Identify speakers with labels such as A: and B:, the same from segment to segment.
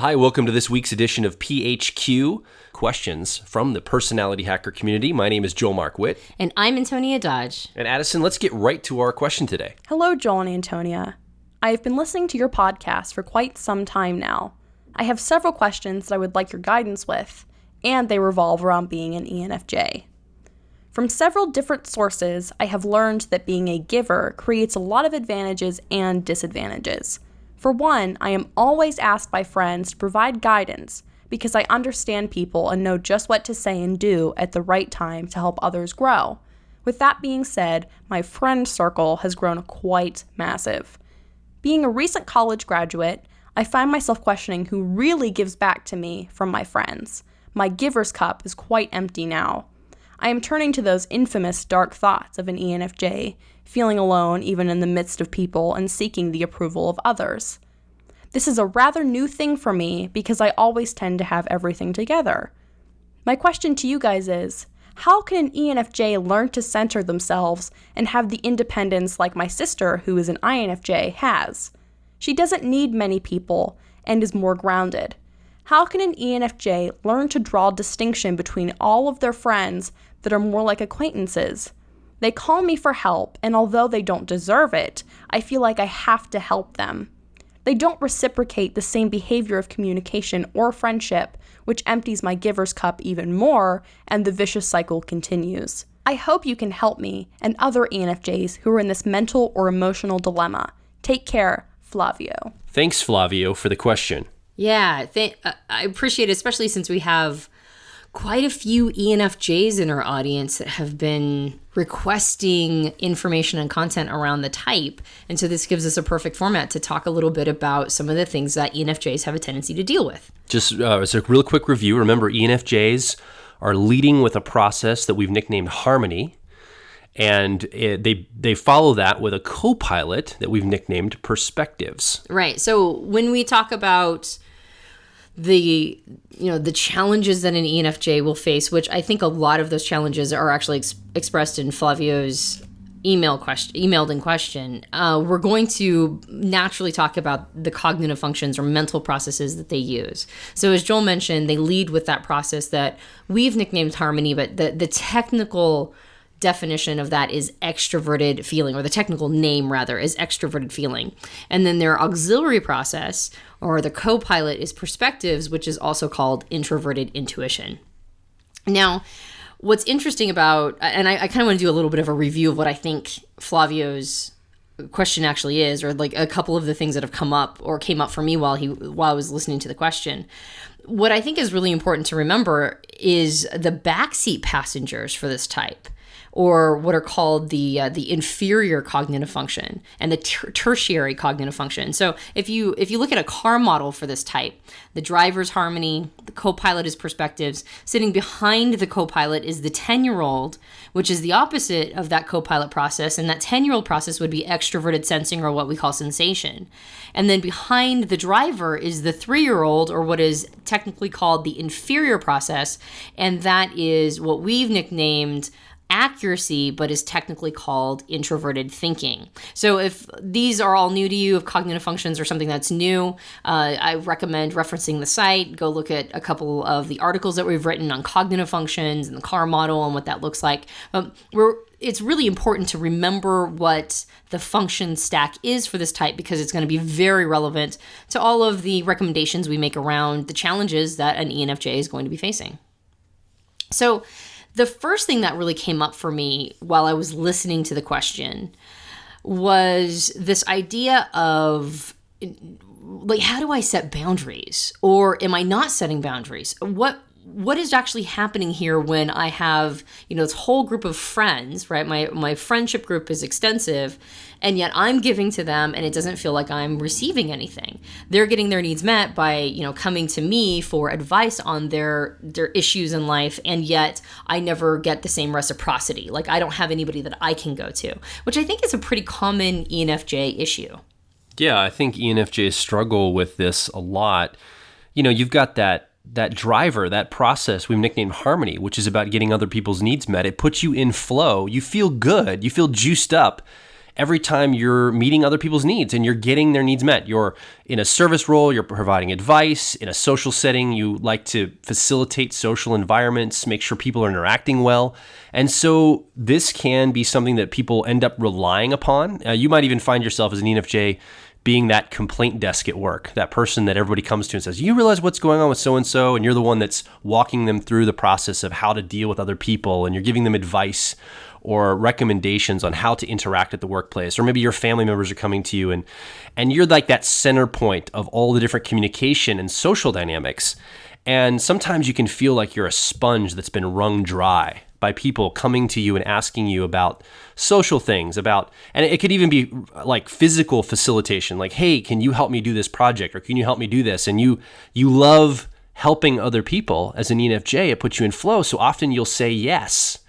A: Hi, welcome to this week's edition of PHQ, questions from the personality hacker community. My name is Joel Mark Witt.
B: And I'm Antonia Dodge.
A: And Addison, let's get right to our question today.
C: Hello, Joel and Antonia. I have been listening to your podcast for quite some time now. I have several questions that I would like your guidance with, and they revolve around being an ENFJ. From several different sources, I have learned that being a giver creates a lot of advantages and disadvantages. For one, I am always asked by friends to provide guidance because I understand people and know just what to say and do at the right time to help others grow. With that being said, my friend circle has grown quite massive. Being a recent college graduate, I find myself questioning who really gives back to me from my friends. My giver's cup is quite empty now. I am turning to those infamous dark thoughts of an ENFJ, feeling alone even in the midst of people and seeking the approval of others. This is a rather new thing for me because I always tend to have everything together. My question to you guys is, how can an ENFJ learn to center themselves and have the independence like my sister, who is an INFJ, has? She doesn't need many people and is more grounded. How can an ENFJ learn to draw distinction between all of their friends that are more like acquaintances? They call me for help, and although they don't deserve it, I feel like I have to help them. They don't reciprocate the same behavior of communication or friendship, which empties my giver's cup even more, and the vicious cycle continues. I hope you can help me and other ENFJs who are in this mental or emotional dilemma. Take care, Flavio.
A: Thanks, Flavio, for the question.
B: Yeah, I appreciate it, especially since we have quite a few ENFJs in our audience that have been requesting information and content around the type. And so this gives us a perfect format to talk a little bit about some of the things that ENFJs have a tendency to deal with.
A: Just as a real quick review, remember ENFJs are leading with a process that we've nicknamed Harmony. And they follow that with a Copilot that we've nicknamed Perspectives.
B: Right. So when we talk about the challenges that an ENFJ will face, which I think a lot of those challenges are actually expressed in Flavio's emailed in question, we're going to naturally talk about the cognitive functions or mental processes that they use. So as Joel mentioned, they lead with that process that we've nicknamed Harmony, but the technical definition of that is extroverted feeling, or the technical name rather is extroverted feeling. And then their auxiliary process, or the Copilot, is Perspectives, which is also called introverted intuition. Now, what's interesting about, and I kind of want to do a little bit of a review of what I think Flavio's question actually is, or like a couple of the things that have come up or came up for me while I was listening to the question. What I think is really important to remember is the backseat passengers for this type, or what are called the inferior cognitive function and the tertiary cognitive function. So if you look at a car model for this type, the driver's Harmony, the Copilot is Perspectives. Sitting behind the Copilot is the 10-year-old, which is the opposite of that Copilot process. And that 10-year-old process would be extroverted sensing, or what we call sensation. And then behind the driver is the 3-year-old, or what is technically called the inferior process. And that is what we've nicknamed accuracy, but is technically called introverted thinking. So if these are all new to you, if cognitive functions are something that's new, I recommend referencing the site. Go look at a couple of the articles that we've written on cognitive functions and the car model and what that looks like. It's really important to remember what the function stack is for this type, because it's going to be very relevant to all of the recommendations we make around the challenges that an ENFJ is going to be facing. So the first thing that really came up for me while I was listening to the question was this idea of, like, how do I set boundaries? Or am I not setting boundaries? What is actually happening here when I have, this whole group of friends, right? My friendship group is extensive, and yet I'm giving to them and it doesn't feel like I'm receiving anything. They're getting their needs met by, coming to me for advice on their issues in life, and yet I never get the same reciprocity. Like, I don't have anybody that I can go to, which I think is a pretty common ENFJ issue.
A: Yeah, I think ENFJs struggle with this a lot. You've got that driver, that process we've nicknamed Harmony, which is about getting other people's needs met. It puts you in flow. You feel good. You feel juiced up. every time you're meeting other people's needs and you're getting their needs met. You're in a service role, you're providing advice. In a social setting, you like to facilitate social environments, make sure people are interacting well. And so this can be something that people end up relying upon. You might even find yourself as an ENFJ being that complaint desk at work, that person that everybody comes to and says, you realize what's going on with so-and-so, and you're the one that's walking them through the process of how to deal with other people, and you're giving them advice or recommendations on how to interact at the workplace. Or maybe your family members are coming to you, and you're like that center point of all the different communication and social dynamics. And sometimes you can feel like you're a sponge that's been wrung dry by people coming to you and asking you about social things, and it could even be like physical facilitation, like, hey, can you help me do this project, or can you help me do this? And you love helping other people. As an ENFJ, it puts you in flow, so often you'll say yes.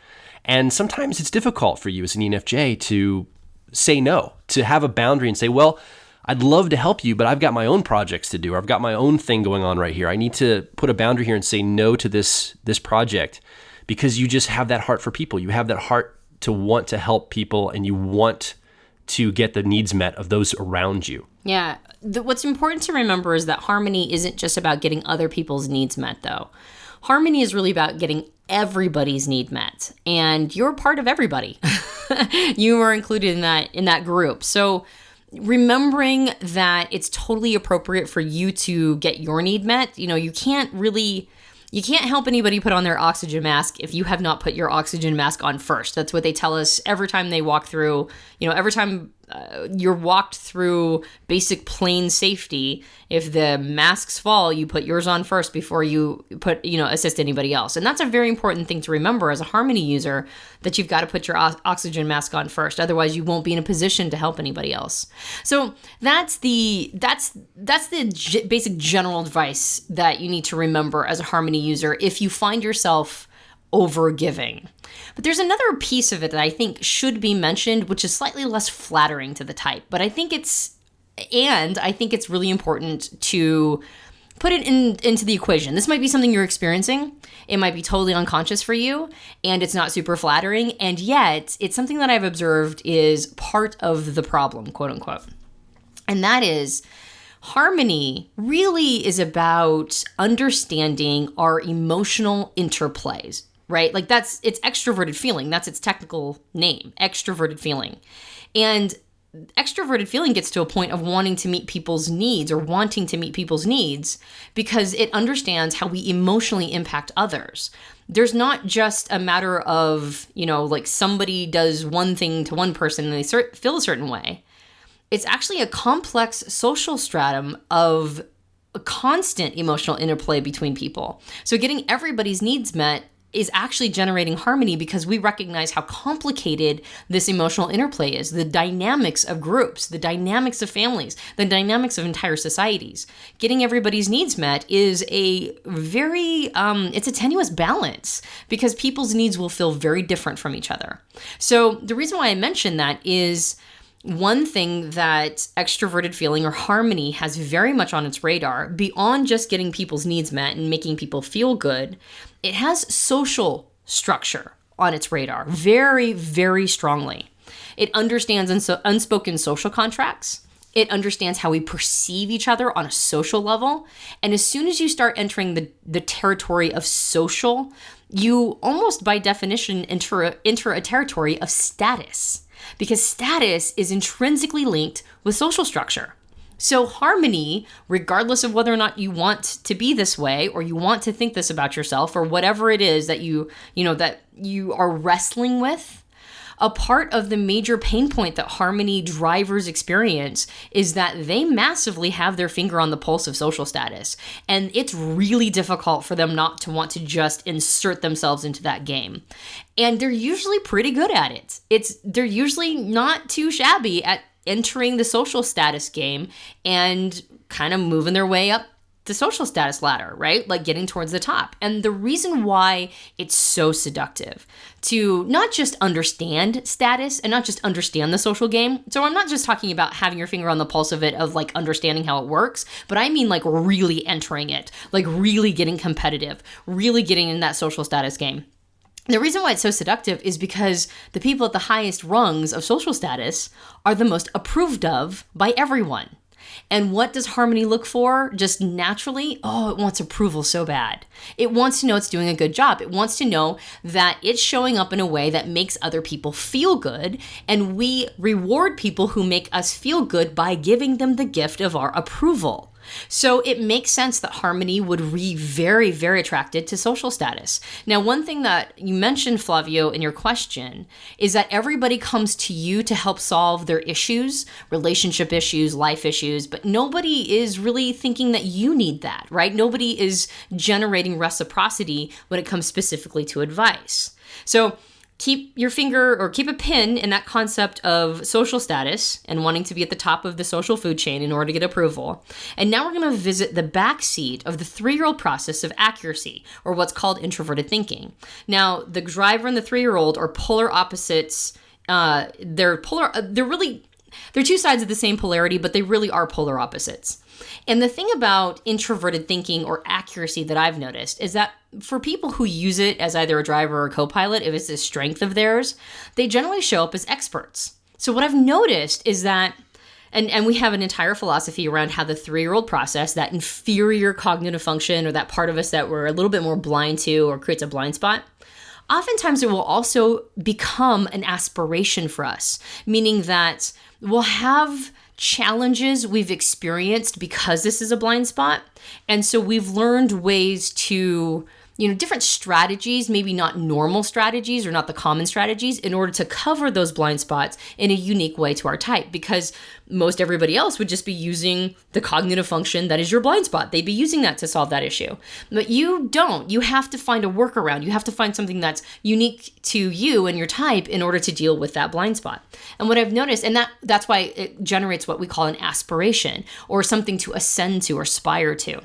A: And sometimes it's difficult for you as an ENFJ to say no, to have a boundary and say, well, I'd love to help you, but I've got my own projects to do, or I've got my own thing going on right here. I need to put a boundary here and say no to this project, because you just have that heart for people. You have that heart to want to help people, and you want to get the needs met of those around you.
B: Yeah. What's important to remember is that harmony isn't just about getting other people's needs met, though. Harmony is really about getting everybody's need met, and you're part of everybody. You are included in that group. So remembering that it's totally appropriate for you to get your need met. You can't help anybody put on their oxygen mask if you have not put your oxygen mask on first. That's what they tell us every time they walk through, every time you're walked through basic plane safety. If the masks fall, you put yours on first before you assist anybody else. And that's a very important thing to remember as a Harmony user, that you've got to put your oxygen mask on first. Otherwise, you won't be in a position to help anybody else. So that's the basic general advice that you need to remember as a Harmony user if you find yourself over-giving. But there's another piece of it that I think should be mentioned, which is slightly less flattering to the type, but I think it's really important to put it into the equation. This might be something you're experiencing. It might be totally unconscious for you, and it's not super flattering, and yet it's something that I've observed is part of the problem, quote unquote. And that is, Harmony really is about understanding our emotional interplays, right? Like it's extroverted feeling. That's its technical name, extroverted feeling. And extroverted feeling gets to a point of wanting to meet people's needs because it understands how we emotionally impact others. There's not just a matter of, like somebody does one thing to one person and they feel a certain way. It's actually a complex social stratum of a constant emotional interplay between people. So getting everybody's needs met is actually generating harmony because we recognize how complicated this emotional interplay is. The dynamics of groups, the dynamics of families, the dynamics of entire societies. Getting everybody's needs met is a very, it's a tenuous balance because people's needs will feel very different from each other. So the reason why I mention that is one thing that extroverted feeling or harmony has very much on its radar, beyond just getting people's needs met and making people feel good, it has social structure on its radar very, very strongly. It understands unspoken social contracts. It understands how we perceive each other on a social level. And as soon as you start entering the territory of social, you almost by definition enter a territory of status. Because status is intrinsically linked with social structure. So harmony, regardless of whether or not you want to be this way or you want to think this about yourself or whatever it is that you are wrestling with, a part of the major pain point that harmony drivers experience is that they massively have their finger on the pulse of social status. And it's really difficult for them not to want to just insert themselves into that game. And they're usually pretty good at it. They're usually not too shabby at entering the social status game and kind of moving their way up the social status ladder, right? Like getting towards the top. And the reason why it's so seductive to not just understand status and not just understand the social game. So I'm not just talking about having your finger on the pulse of it, of like understanding how it works, but I mean like really entering it, like really getting competitive, really getting in that social status game. The reason why it's so seductive is because the people at the highest rungs of social status are the most approved of by everyone. And what does Harmony look for just naturally? Oh, it wants approval so bad. It wants to know it's doing a good job. It wants to know that it's showing up in a way that makes other people feel good. And we reward people who make us feel good by giving them the gift of our approval. So it makes sense that Harmony would be very, very attracted to social status. Now, one thing that you mentioned, Flavio, in your question is that everybody comes to you to help solve their issues, relationship issues, life issues, but nobody is really thinking that you need that, right? Nobody is generating reciprocity when it comes specifically to advice. So keep your finger or keep a pin in that concept of social status and wanting to be at the top of the social food chain in order to get approval. And now we're going to visit the backseat of the 3-year-old process of accuracy, or what's called introverted thinking. Now, the driver and the 3-year-old are polar opposites. They're two sides of the same polarity, but they really are polar opposites. And the thing about introverted thinking or accuracy that I've noticed is that for people who use it as either a driver or a co-pilot, if it's a strength of theirs, they generally show up as experts. So what I've noticed is that, and we have an entire philosophy around how the 3-year-old process, that inferior cognitive function or that part of us that we're a little bit more blind to or creates a blind spot, oftentimes it will also become an aspiration for us, meaning that we'll have challenges we've experienced because this is a blind spot. And so we've learned ways to, different strategies, maybe not normal strategies or not the common strategies, in order to cover those blind spots in a unique way to our type, because most everybody else would just be using the cognitive function that is your blind spot. They'd be using that to solve that issue. But you don't. You have to find a workaround. You have to find something that's unique to you and your type in order to deal with that blind spot. And what I've noticed, and that's why it generates what we call an aspiration, or something to ascend to or aspire to.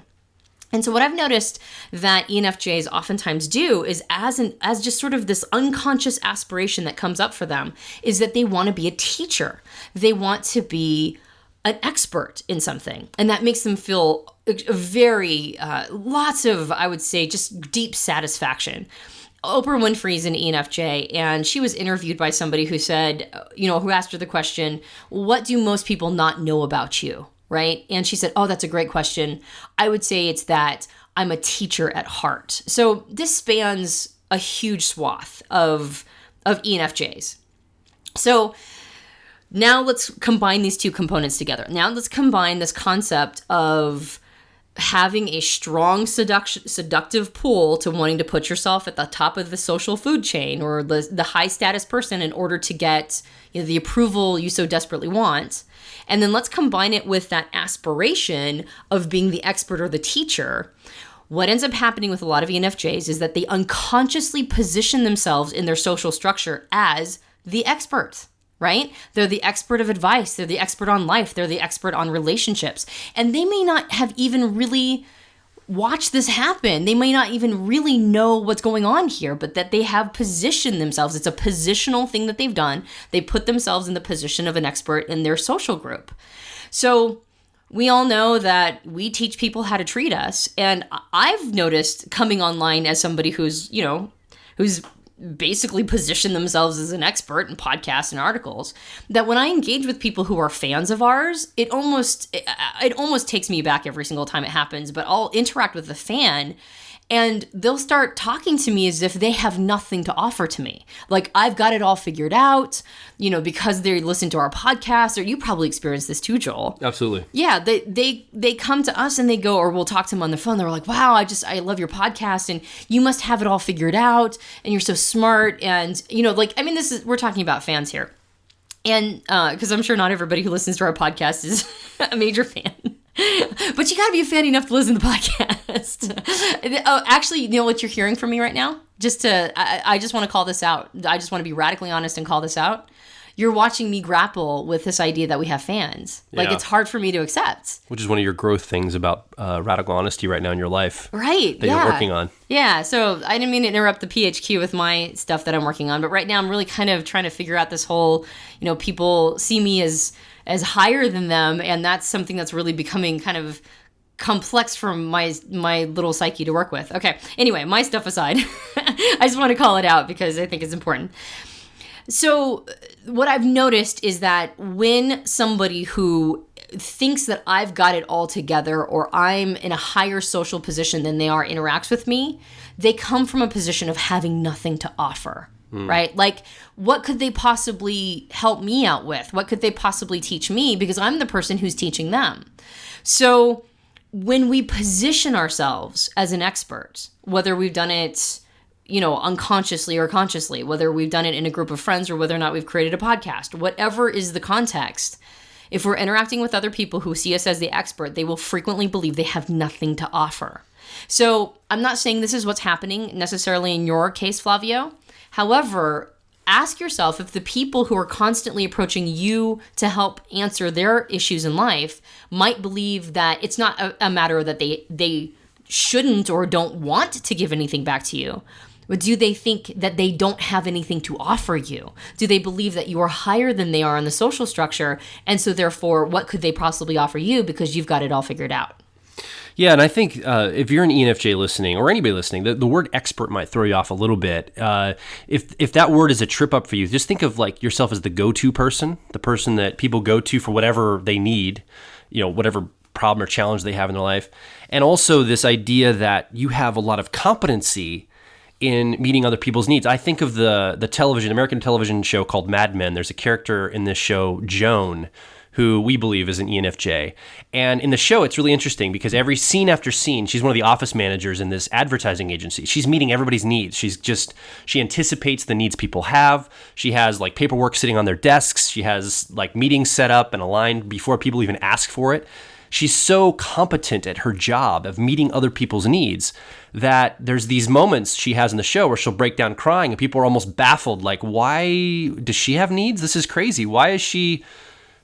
B: And so what I've noticed that ENFJs oftentimes do is as just sort of this unconscious aspiration that comes up for them is that they want to be a teacher. They want to be an expert in something. And that makes them feel very, lots of, I would say, just deep satisfaction. Oprah Winfrey's an ENFJ, and she was interviewed by somebody who said, who asked her the question, what do most people not know about you? Right? And she said, oh, that's a great question. I would say it's that I'm a teacher at heart. So this spans a huge swath of ENFJs. So now let's combine these two components together. Now let's combine this concept of having a strong seductive pull to wanting to put yourself at the top of the social food chain or the high status person in order to get the approval you so desperately want. And then let's combine it with that aspiration of being the expert or the teacher. What ends up happening with a lot of ENFJs is that they unconsciously position themselves in their social structure as the expert, right? They're the expert of advice. They're the expert on life. They're the expert on relationships. And they may not have even really watched this happen. They may not even really know what's going on here, but that they have positioned themselves. It's a positional thing that they've done. They put themselves in the position of an expert in their social group. So we all know that we teach people how to treat us. And I've noticed coming online as somebody who's basically position themselves as an expert in podcasts and articles, that when I engage with people who are fans of ours, it almost takes me back every single time it happens, but I'll interact with the fan and they'll start talking to me as if they have nothing to offer to me. Like I've got it all figured out, because they listen to our podcast, or you probably experienced this too, Joel.
A: Absolutely.
B: Yeah, they come to us and they go, or we'll talk to them on the phone. They're like, wow, I love your podcast and you must have it all figured out and you're so smart. And, we're talking about fans here. And because I'm sure not everybody who listens to our podcast is a major fan. But you got to be a fan enough to listen to the podcast. Oh, actually, you know what you're hearing from me right now? I just want to call this out. I just want to be radically honest and call this out. You're watching me grapple with this idea that we have fans. Yeah. Like, it's hard for me to accept.
A: Which is one of your growth things about radical honesty right now in your life.
B: Right,
A: that you're working on.
B: Yeah, so I didn't mean to interrupt the PHQ with my stuff that I'm working on, but right now I'm really kind of trying to figure out this whole, people see me as higher than them, and that's something that's really becoming kind of complex for my little psyche to work with. Okay. Anyway, my stuff aside, I just want to call it out because I think it's important. So what I've noticed is that when somebody who thinks that I've got it all together or I'm in a higher social position than they are interacts with me, they come from a position of having nothing to offer, right? Like, what could they possibly help me out with? What could they possibly teach me? Because I'm the person who's teaching them. So when we position ourselves as an expert, whether we've done it unconsciously or consciously, whether we've done it in a group of friends or whether or not we've created a podcast, whatever is the context, if we're interacting with other people who see us as the expert, they will frequently believe they have nothing to offer. So I'm not saying this is what's happening necessarily in your case, Flavio. However, ask yourself if the people who are constantly approaching you to help answer their issues in life might believe that it's not a matter that they shouldn't or don't want to give anything back to you. But do they think that they don't have anything to offer you? Do they believe that you are higher than they are in the social structure? And so therefore, what could they possibly offer you because you've got it all figured out?
A: Yeah, and I think if you're an ENFJ listening or anybody listening, the word expert might throw you off a little bit. If that word is a trip up for you, just think of like yourself as the go-to person, the person that people go to for whatever they need, whatever problem or challenge they have in their life. And also this idea that you have a lot of competency in meeting other people's needs. I think of the American television show called Mad Men. There's a character in this show, Joan, who we believe is an ENFJ. And in the show, it's really interesting because every scene after scene, she's one of the office managers in this advertising agency. She's meeting everybody's needs. She anticipates the needs people have. She has like paperwork sitting on their desks. She has like meetings set up and aligned before people even ask for it. She's so competent at her job of meeting other people's needs that there's these moments she has in the show where she'll break down crying and people are almost baffled. Like, why does she have needs? This is crazy. Why is she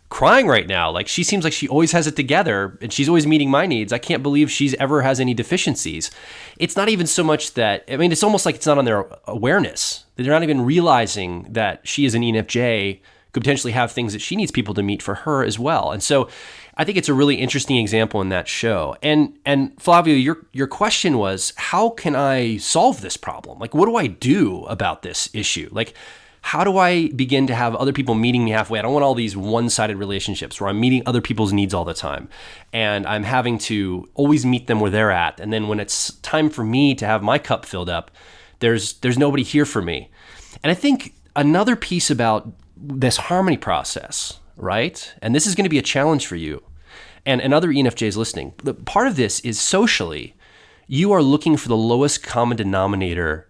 A: crying right now? Like, she seems like she always has it together and she's always meeting my needs. I can't believe she's ever has any deficiencies. It's not even so much that, it's almost like it's not on their awareness. They're not even realizing that she is an ENFJ, could potentially have things that she needs people to meet for her as well. And so I think it's a really interesting example in that show. And Flavio, your question was, how can I solve this problem? Like, what do I do about this issue? Like, how do I begin to have other people meeting me halfway? I don't want all these one-sided relationships where I'm meeting other people's needs all the time. And I'm having to always meet them where they're at. And then when it's time for me to have my cup filled up, there's nobody here for me. And I think another piece about this harmony process, right? And this is going to be a challenge for you and other ENFJs listening. Part of this is socially, you are looking for the lowest common denominator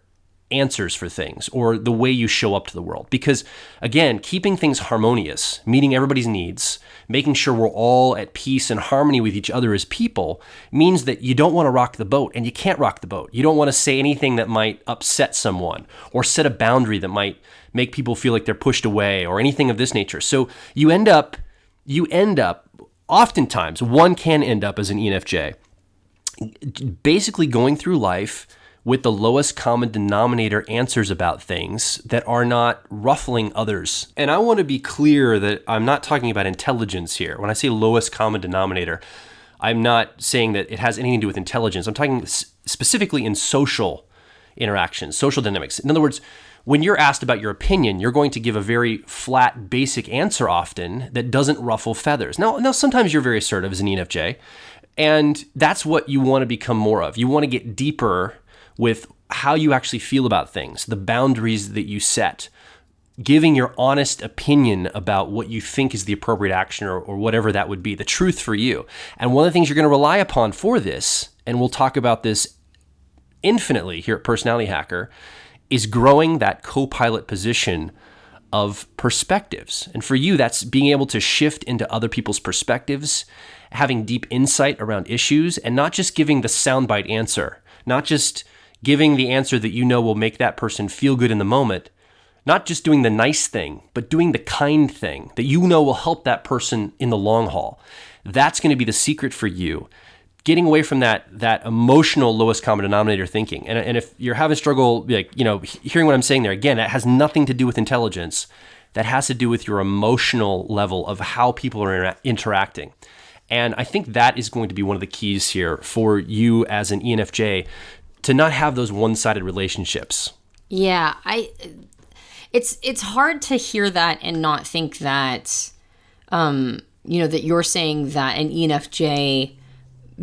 A: answers for things or the way you show up to the world. Because again, keeping things harmonious, meeting everybody's needs, making sure we're all at peace and harmony with each other as people means that you don't want to rock the boat and you can't rock the boat. You don't want to say anything that might upset someone or set a boundary that might make people feel like they're pushed away or anything of this nature. So you end up, oftentimes, one can end up as an ENFJ, basically going through life with the lowest common denominator answers about things that are not ruffling others. And I want to be clear that I'm not talking about intelligence here. When I say lowest common denominator, I'm not saying that it has anything to do with intelligence. I'm talking specifically in social interactions, social dynamics. In other words, when you're asked about your opinion, you're going to give a very flat, basic answer often that doesn't ruffle feathers. Now, sometimes you're very assertive as an ENFJ, and that's what you want to become more of. You want to get deeper with how you actually feel about things, the boundaries that you set, giving your honest opinion about what you think is the appropriate action or whatever that would be, the truth for you. And one of the things you're going to rely upon for this, and we'll talk about this infinitely here at Personality Hacker, is growing that Copilot position of perspectives. And for you, that's being able to shift into other people's perspectives, having deep insight around issues, and not just giving the soundbite answer, not just giving the answer that you know will make that person feel good in the moment, not just doing the nice thing, but doing the kind thing that you know will help that person in the long haul. That's going to be the secret for you. Getting away from that emotional lowest common denominator thinking. And if you're having struggle, hearing what I'm saying there, again, that has nothing to do with intelligence. That has to do with your emotional level of how people are interacting. And I think that is going to be one of the keys here for you as an ENFJ to not have those one-sided relationships.
B: Yeah, it's hard to hear that and not think that, that you're saying that an ENFJ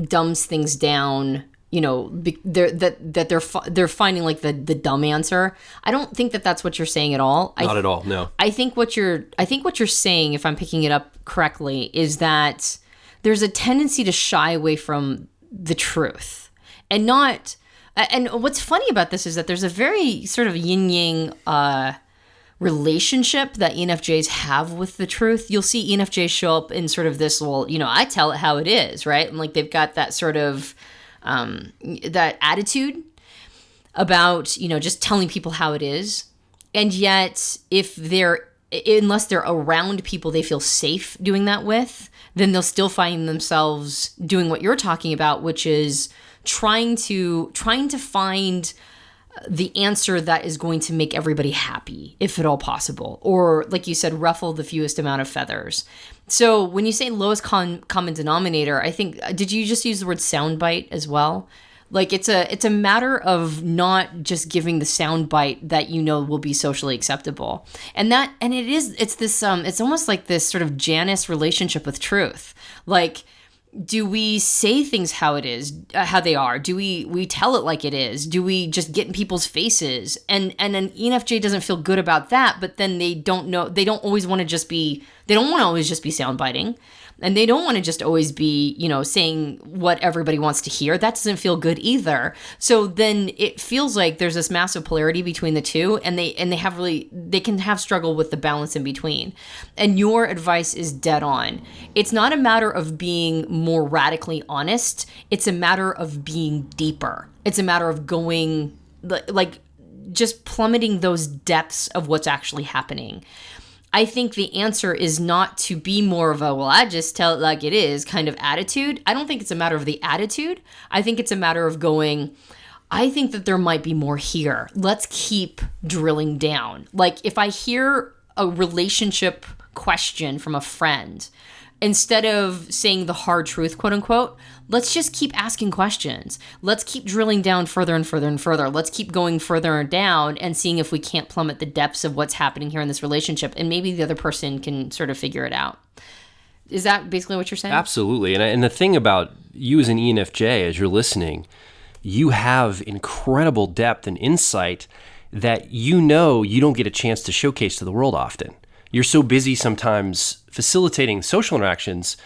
B: dumbs things down. They're finding like the dumb answer. I don't think that that's what you're saying at all.
A: Not at all. No.
B: I think what you're saying, if I'm picking it up correctly, is that there's a tendency to shy away from the truth and not. And what's funny about this is that there's a very sort of yin-yang relationship that ENFJs have with the truth. You'll see ENFJs show up in sort of this, I tell it how it is, right? And like they've got that sort of that attitude about, just telling people how it is. And yet, unless they're around people they feel safe doing that with, then they'll still find themselves doing what you're talking about, which is trying to find the answer that is going to make everybody happy, if at all possible. Or, like you said, ruffle the fewest amount of feathers. So when you say lowest common denominator, I think, did you just use the word soundbite as well? Like it's a matter of not just giving the soundbite that will be socially acceptable. It's almost like this sort of Janus relationship with truth. Like, do we say things how it is, how they are? Do we tell it like it is? Do we just get in people's faces? And an ENFJ doesn't feel good about that, but then they don't always want to just be soundbiting. And they don't want to just always be, saying what everybody wants to hear. That doesn't feel good either. So then it feels like there's this massive polarity between the two, and they can have struggle with the balance in between. And your advice is dead on. It's not a matter of being more radically honest. It's a matter of being deeper. It's a matter of going, like just plummeting those depths of what's actually happening. I think the answer is not to be more of a, I just tell it like it is kind of attitude. I don't think it's a matter of the attitude. I think it's a matter of going, I think that there might be more here. Let's keep drilling down. Like if I hear a relationship question from a friend, instead of saying the hard truth, quote unquote, let's just keep asking questions. Let's keep drilling down further and further and further. Let's keep going further down and seeing if we can't plummet the depths of what's happening here in this relationship. And maybe the other person can sort of figure it out. Is that basically what you're saying?
A: Absolutely. And the thing about you as an ENFJ, as you're listening, you have incredible depth and insight that you don't get a chance to showcase to the world often. You're so busy sometimes facilitating social interactions,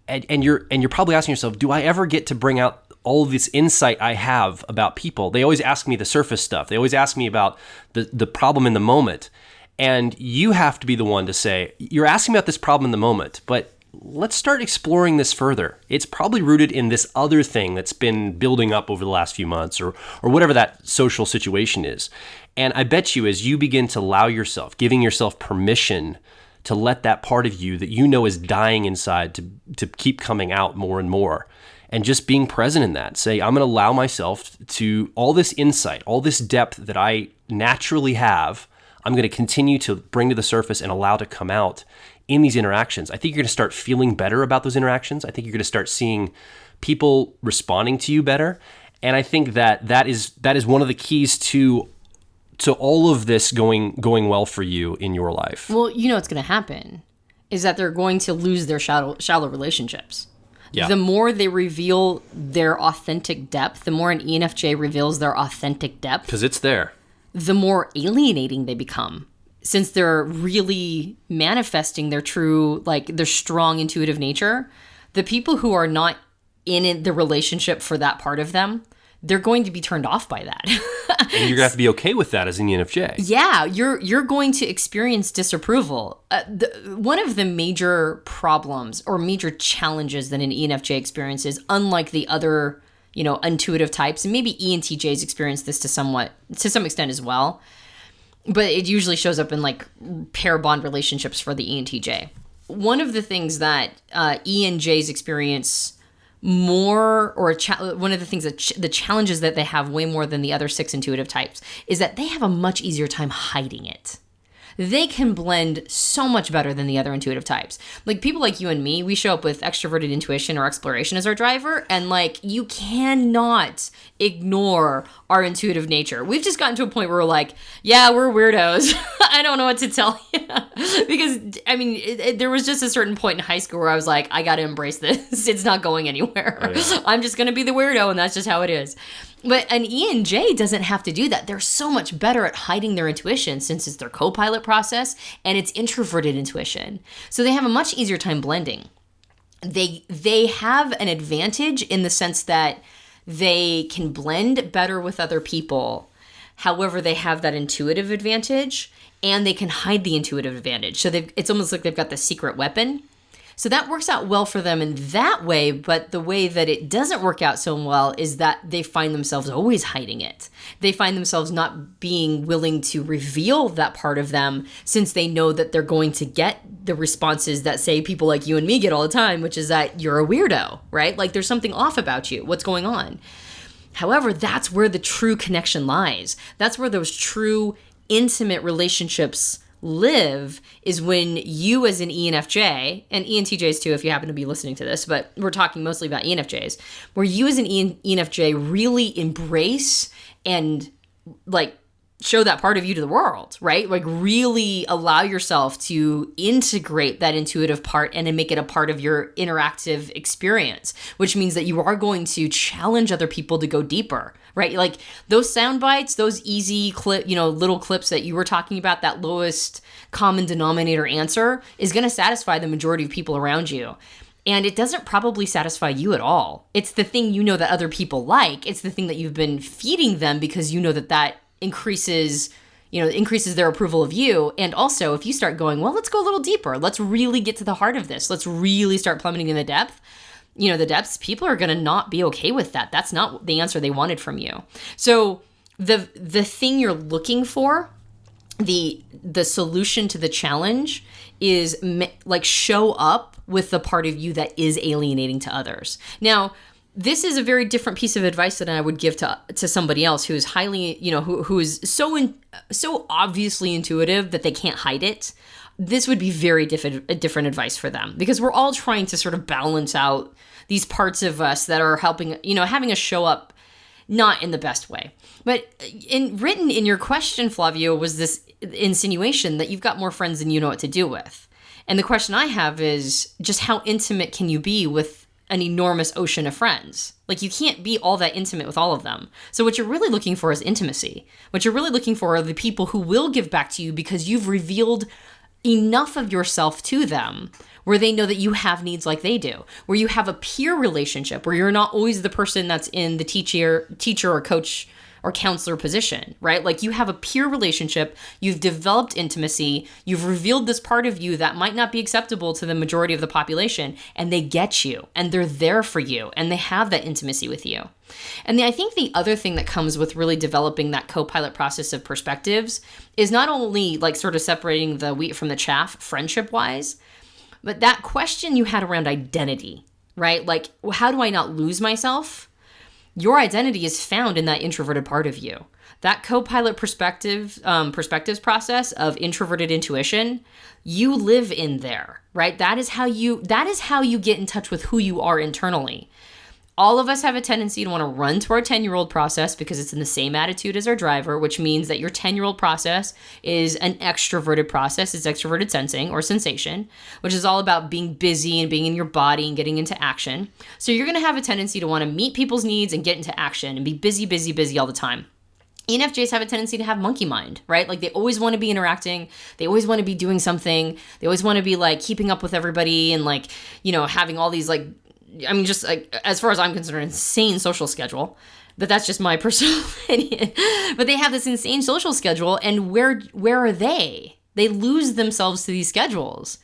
A: and you're probably asking yourself, do I ever get to bring out all of this insight I have about people? They always ask me the surface stuff. They always ask me about the problem in the moment. And you have to be the one to say, you're asking about this problem in the moment, but let's start exploring this further. It's probably rooted in this other thing that's been building up over the last few months or whatever that social situation is. And I bet you as you begin to allow yourself, giving yourself permission to let that part of you that is dying inside to keep coming out more and more, and just being present in that, say, I'm going to allow myself to all this insight, all this depth that I naturally have, I'm going to continue to bring to the surface and allow to come out in these interactions. I think you're going to start feeling better about those interactions. I think you're going to start seeing people responding to you better. And I think that is one of the keys to all of this going well for you in your life.
B: Well, what's going to happen is that they're going to lose their shallow relationships. Yeah. The more they reveal their authentic depth, the more an ENFJ reveals their authentic depth.
A: Because it's there.
B: The more alienating they become. Since they're really manifesting their true, their strong intuitive nature, the people who are not in the relationship for that part of them, they're going to be turned off by that.
A: And you're going to have to be okay with that as an ENFJ.
B: Yeah, you're going to experience disapproval. One of the major problems or major challenges that an ENFJ experiences, unlike the other, intuitive types, and maybe ENTJs experience this to some extent as well, but it usually shows up in pair bond relationships for the ENTJ. One of the things that ENJs experience more, or one of the things that the challenges that they have way more than the other 6 intuitive types, is that they have a much easier time hiding it. they can blend so much better than the other intuitive types. Like people like you and me, we show up with extroverted intuition or exploration as our driver, and like you cannot ignore our intuitive nature. We've just gotten to a point where we're like, yeah, we're weirdos. I don't know what to tell you. Because I mean, there was just a certain point in high school where I was like, I got to embrace this. It's not going anywhere. Oh, yeah. I'm just going to be the weirdo, and that's just how it is. But an ENJ doesn't have to do that. They're so much better at hiding their intuition since it's their Copilot process and it's introverted intuition. So they have a much easier time blending. They have an advantage in the sense that they can blend better with other people. However, they have that intuitive advantage and they can hide the intuitive advantage. So it's almost like they've got the secret weapon. So that works out well for them in that way, but the way that it doesn't work out so well is that they find themselves always hiding it. They find themselves not being willing to reveal that part of them since they know that they're going to get the responses that, say, people like you and me get all the time, which is that you're a weirdo, right? Like there's something off about you. What's going on? However, that's where the true connection lies. That's where those true intimate relationships live, is when you as an ENFJ, and ENTJs too if you happen to be listening to this, but we're talking mostly about ENFJs, where you as an ENFJ really embrace and like show that part of you to the world, right? Like really allow yourself to integrate that intuitive part and to make it a part of your interactive experience, which means that you are going to challenge other people to go deeper, right? Like those sound bites, those easy clip, little clips that you were talking about, that lowest common denominator answer is going to satisfy the majority of people around you. And it doesn't probably satisfy you at all. It's the thing that other people like. It's the thing that you've been feeding them because you know that increases their approval of you. And also, if you start going, well, let's go a little deeper. Let's really get to the heart of this. Let's really start plummeting in the depths, people are going to not be okay with that. That's not the answer they wanted from you. So the thing you're looking for, the solution to the challenge is like show up with the part of you that is alienating to others. Now, this is a very different piece of advice than I would give to somebody else who is highly, who is so obviously intuitive that they can't hide it. This would be very different advice for them, because we're all trying to sort of balance out these parts of us that are helping, having us show up not in the best way. But written in your question, Flavio, was this insinuation that you've got more friends than you know what to do with. And the question I have is just how intimate can you be with an enormous ocean of friends? Like you can't be all that intimate with all of them. So what you're really looking for is intimacy. What you're really looking for are the people who will give back to you because you've revealed enough of yourself to them where they know that you have needs like they do, where you have a peer relationship, where you're not always the person that's in the teacher or coach or counselor position, right? Like you have a peer relationship, you've developed intimacy, you've revealed this part of you that might not be acceptable to the majority of the population, and they get you, and they're there for you, and they have that intimacy with you. And I think the other thing that comes with really developing that Copilot process of perspectives is not only like sort of separating the wheat from the chaff friendship-wise, but that question you had around identity, right? Like, how do I not lose myself? Your identity is found in that introverted part of you. That Copilot perspectives process of introverted intuition, you live in there, right? That is how you get in touch with who you are internally. All of us have a tendency to want to run to our 10-year-old process because it's in the same attitude as our driver, which means that your 10-year-old process is an extroverted process. It's extroverted sensing or sensation, which is all about being busy and being in your body and getting into action. So you're going to have a tendency to want to meet people's needs and get into action and be busy, busy, busy all the time. ENFJs have a tendency to have monkey mind, right? Like they always want to be interacting. They always want to be doing something. They always want to be like keeping up with everybody and like, having all these like, just like, as far as I'm concerned, insane social schedule. But that's just my personal opinion. But they have this insane social schedule, and where are they? They lose themselves to these schedules.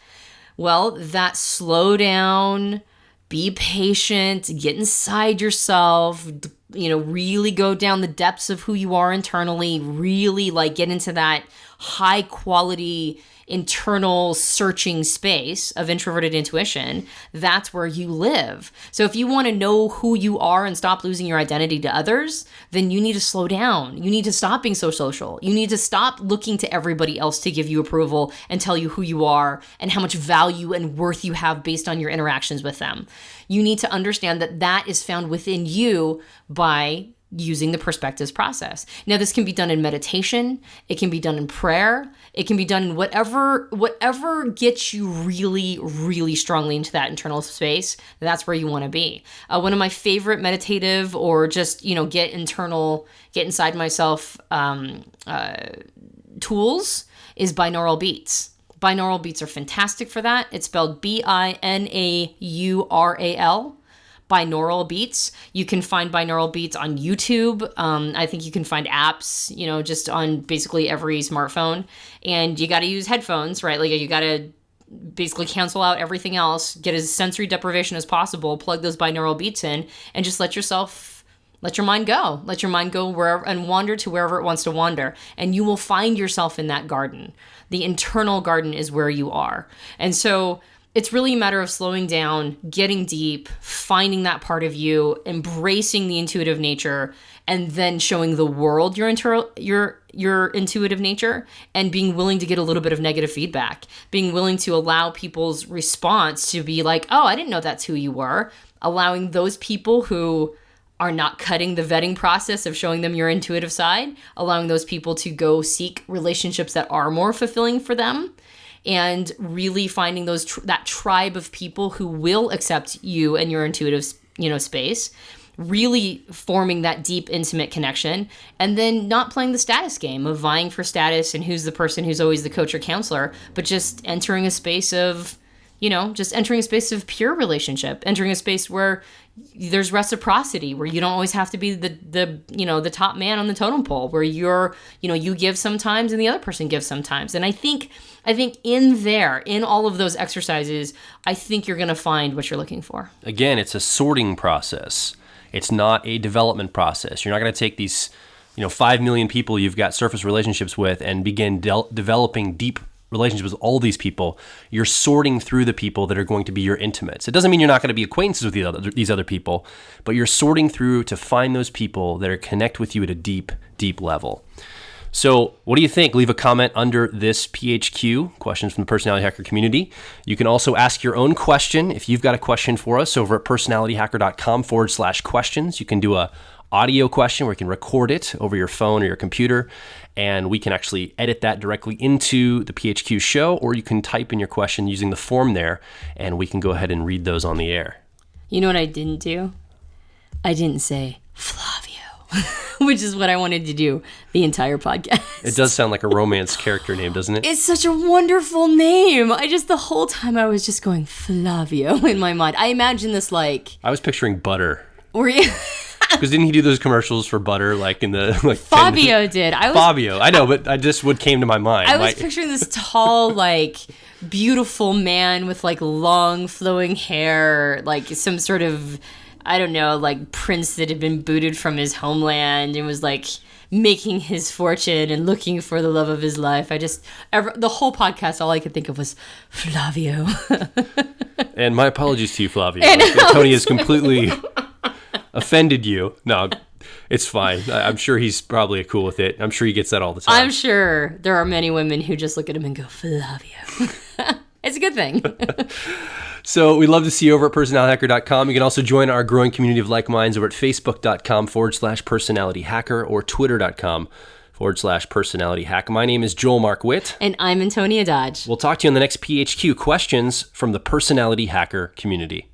B: Well, that slow down, be patient, get inside yourself, really go down the depths of who you are internally, really like get into that high quality internal searching space of introverted intuition, that's where you live. So if you want to know who you are and stop losing your identity to others, then you need to slow down. You need to stop being so social. You need to stop looking to everybody else to give you approval and tell you who you are and how much value and worth you have based on your interactions with them. You need to understand that that is found within you by using the perspectives process. Now, this can be done in meditation. It can be done in prayer. It can be done in whatever gets you really, really strongly into that internal space. That's where you want to be. One of my favorite meditative or just, get inside myself tools is binaural beats. Binaural beats are fantastic for that. It's spelled BINAURAL. Binaural beats. You can find binaural beats on YouTube. I think you can find apps, just on basically every smartphone. And you got to use headphones, right? Like you got to basically cancel out everything else, get as sensory deprivation as possible, plug those binaural beats in, and just let your mind go. Let your mind go wherever and wander to wherever it wants to wander. And you will find yourself in that garden. The internal garden is where you are. And so it's really a matter of slowing down, getting deep, finding that part of you, embracing the intuitive nature, and then showing the world your intuitive nature, and being willing to get a little bit of negative feedback, being willing to allow people's response to be like, oh, I didn't know that's who you were, allowing those people who are not cutting the vetting process of showing them your intuitive side, allowing those people to go seek relationships that are more fulfilling for them, and really finding that tribe of people who will accept you and your intuitive, space, really forming that deep, intimate connection, and then not playing the status game of vying for status and who's the person who's always the coach or counselor, but just entering a space of, pure relationship, entering a space where there's reciprocity, where you don't always have to be the top man on the totem pole, where you give sometimes and the other person gives sometimes. And I think in all of those exercises, I think you're going to find what you're looking for. Again,
A: it's a sorting process. It's not a development process. You're not going to take these, 5 million people you've got surface relationships with and begin developing deep relationships with all these people. You're sorting through the people that are going to be your intimates. It doesn't mean you're not going to be acquaintances with these other people, but you're sorting through to find those people that are connect with you at a deep, deep level. So what do you think? Leave a comment under this PHQ, questions from the Personality Hacker community. You can also ask your own question. If you've got a question for us over at personalityhacker.com/questions, you can do a audio question where you can record it over your phone or your computer, and we can actually edit that directly into the PHQ show, or you can type in your question using the form there, and we can go ahead and read those on the air.
B: You know what I didn't do? I didn't say Flavio, which is what I wanted to do the entire podcast.
A: It does sound like a romance character name, doesn't it?
B: It's such a wonderful name. The whole time I was just going Flavio in my mind. I imagine this like...
A: I was picturing butter.
B: Were you...
A: Because didn't he do those commercials for butter, like in the
B: Fabio did.
A: Fabio, I know, but I just what came to my mind.
B: I was picturing this tall, beautiful man with long flowing hair, some sort of, I don't know, prince that had been booted from his homeland and was making his fortune and looking for the love of his life. The whole podcast, all I could think of was Flavio.
A: And my apologies to you, Flavio. Tony is completely offended you. No, it's fine. I'm sure he's probably cool with it. I'm sure he gets that all the time.
B: I'm sure there are many women who just look at him and go, Flavio. It's a good thing.
A: So we'd love to see you over at personalityhacker.com. You can also join our growing community of like minds over at facebook.com/personalityhacker or twitter.com/personalityhack. My name is Joel Mark Witt.
B: And I'm Antonia Dodge.
A: We'll talk to you on the next PHQ, questions from the Personality Hacker community.